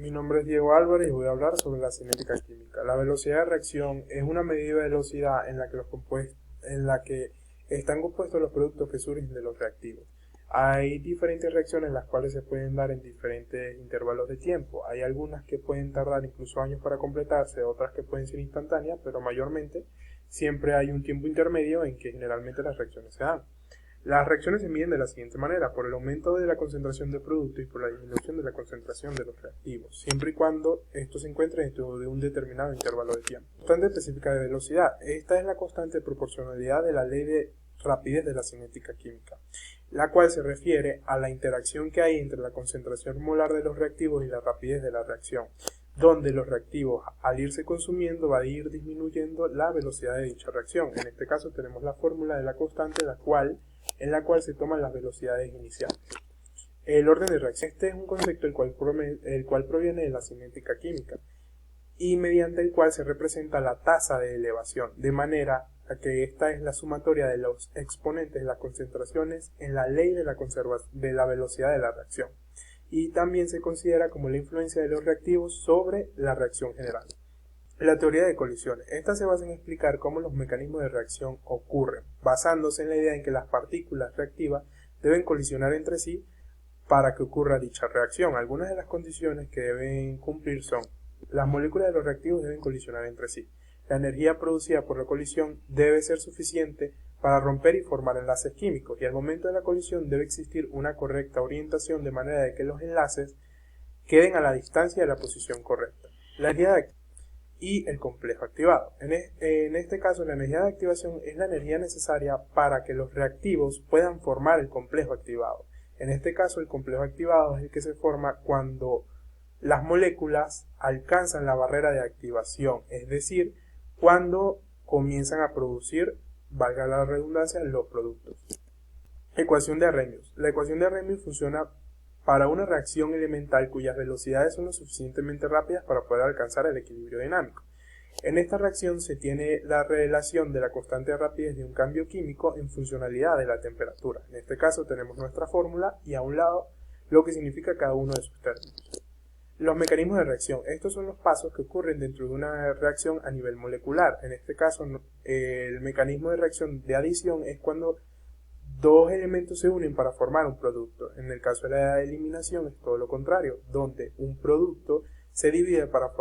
Mi nombre es Diego Álvarez y voy a hablar sobre la cinética química. La velocidad de reacción es una medida de velocidad en la que están compuestos los productos que surgen de los reactivos. Hay diferentes reacciones las cuales se pueden dar en diferentes intervalos de tiempo. Hay algunas que pueden tardar incluso años para completarse, otras que pueden ser instantáneas, pero mayormente siempre hay un tiempo intermedio en que generalmente las reacciones se dan. Las reacciones se miden de la siguiente manera: por el aumento de la concentración del producto y por la disminución de la concentración de los reactivos, siempre y cuando esto se encuentre dentro de un determinado intervalo de tiempo. Constante específica de velocidad. Esta es la constante de proporcionalidad de la ley de rapidez de la cinética química, la cual se refiere a la interacción que hay entre la concentración molar de los reactivos y la rapidez de la reacción, donde los reactivos, al irse consumiendo, va a ir disminuyendo la velocidad de dicha reacción. En este caso tenemos la fórmula de la constante, en la cual se toman las velocidades iniciales. El orden de reacción. Este es un concepto el cual proviene de la cinética química y mediante el cual se representa la tasa de elevación, de manera a que esta es la sumatoria de los exponentes de las concentraciones en la ley de la velocidad de la reacción, y también se considera como la influencia de los reactivos sobre la reacción general. La teoría de colisiones. Esta se basa en explicar cómo los mecanismos de reacción ocurren, basándose en la idea en que las partículas reactivas deben colisionar entre sí para que ocurra dicha reacción. Algunas de las condiciones que deben cumplir son: las moléculas de los reactivos deben colisionar entre sí. La energía producida por la colisión debe ser suficiente para romper y formar enlaces químicos, y al momento de la colisión debe existir una correcta orientación de manera de que los enlaces queden a la distancia de la posición correcta. La energía y el complejo activado. En este caso, la energía de activación es la energía necesaria para que los reactivos puedan formar el complejo activado. En este caso, el complejo activado es el que se forma cuando las moléculas alcanzan la barrera de activación, es decir, cuando comienzan a producir, valga la redundancia, los productos. Ecuación de Arrhenius. La ecuación de Arrhenius funciona para una reacción elemental cuyas velocidades son lo suficientemente rápidas para poder alcanzar el equilibrio dinámico. En esta reacción se tiene la relación de la constante de rapidez de un cambio químico en funcionalidad de la temperatura. En este caso tenemos nuestra fórmula y a un lado lo que significa cada uno de sus términos. Los mecanismos de reacción. Estos son los pasos que ocurren dentro de una reacción a nivel molecular. En este caso, el mecanismo de reacción de adición es cuando dos elementos se unen para formar un producto. En el caso de la eliminación es todo lo contrario, donde un producto se divide para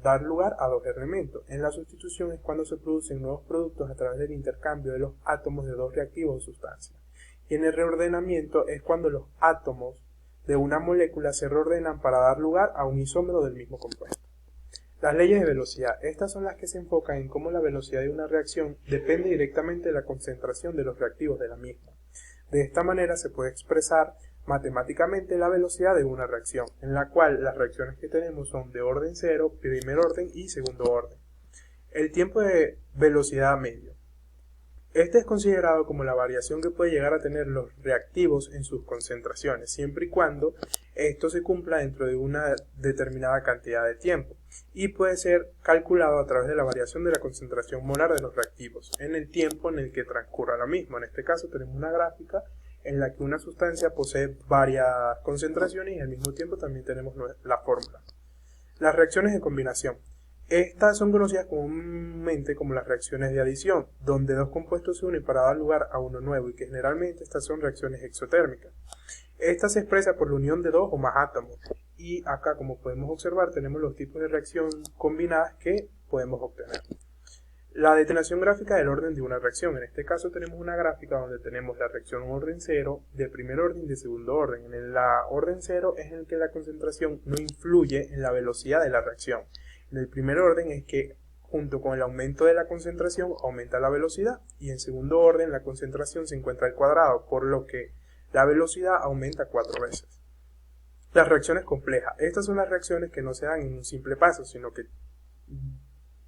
dar lugar a dos elementos. En la sustitución es cuando se producen nuevos productos a través del intercambio de los átomos de dos reactivos o sustancias. Y en el reordenamiento es cuando los átomos de una molécula se reordenan para dar lugar a un isómero del mismo compuesto. Las leyes de velocidad. Estas son las que se enfocan en cómo la velocidad de una reacción depende directamente de la concentración de los reactivos de la misma. De esta manera se puede expresar matemáticamente la velocidad de una reacción, en la cual las reacciones que tenemos son de orden 0, primer orden y segundo orden. El tiempo de velocidad medio. Este es considerado como la variación que puede llegar a tener los reactivos en sus concentraciones, siempre y cuando esto se cumpla dentro de una determinada cantidad de tiempo, y puede ser calculado a través de la variación de la concentración molar de los reactivos en el tiempo en el que transcurra lo mismo. En este caso tenemos una gráfica en la que una sustancia posee varias concentraciones y al mismo tiempo también tenemos la fórmula. Las reacciones de combinación. Estas son conocidas comúnmente como las reacciones de adición, donde dos compuestos se unen para dar lugar a uno nuevo, y que generalmente estas son reacciones exotérmicas. Esta se expresa por la unión de dos o más átomos, y acá, como podemos observar, tenemos los tipos de reacción combinadas que podemos obtener. La determinación gráfica del orden de una reacción. En este caso tenemos una gráfica donde tenemos la reacción orden 0, de primer orden y de segundo orden. En la orden 0 es en el que la concentración no influye en la velocidad de la reacción. En el primer orden es que junto con el aumento de la concentración aumenta la velocidad, y en segundo orden la concentración se encuentra al cuadrado, por lo que la velocidad aumenta 4 veces. Las reacciones complejas. Estas son las reacciones que no se dan en un simple paso, sino que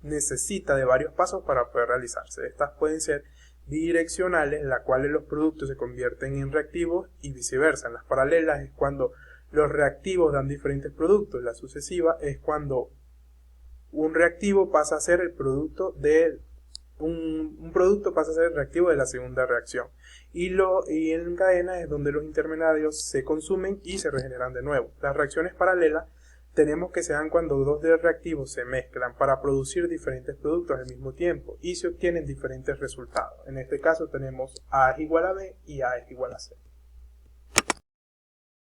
necesita de varios pasos para poder realizarse. Estas pueden ser bidireccionales, en las cuales los productos se convierten en reactivos, y viceversa. En las paralelas es cuando los reactivos dan diferentes productos. La sucesiva es cuando un reactivo pasa a ser el producto de un producto pasa a ser el reactivo de la segunda reacción, y en cadena es donde los intermediarios se consumen y se regeneran de nuevo. Las reacciones paralelas tenemos que se dan cuando dos de reactivos se mezclan para producir diferentes productos al mismo tiempo y se obtienen diferentes resultados. En este caso tenemos A es igual a B y A es igual a C.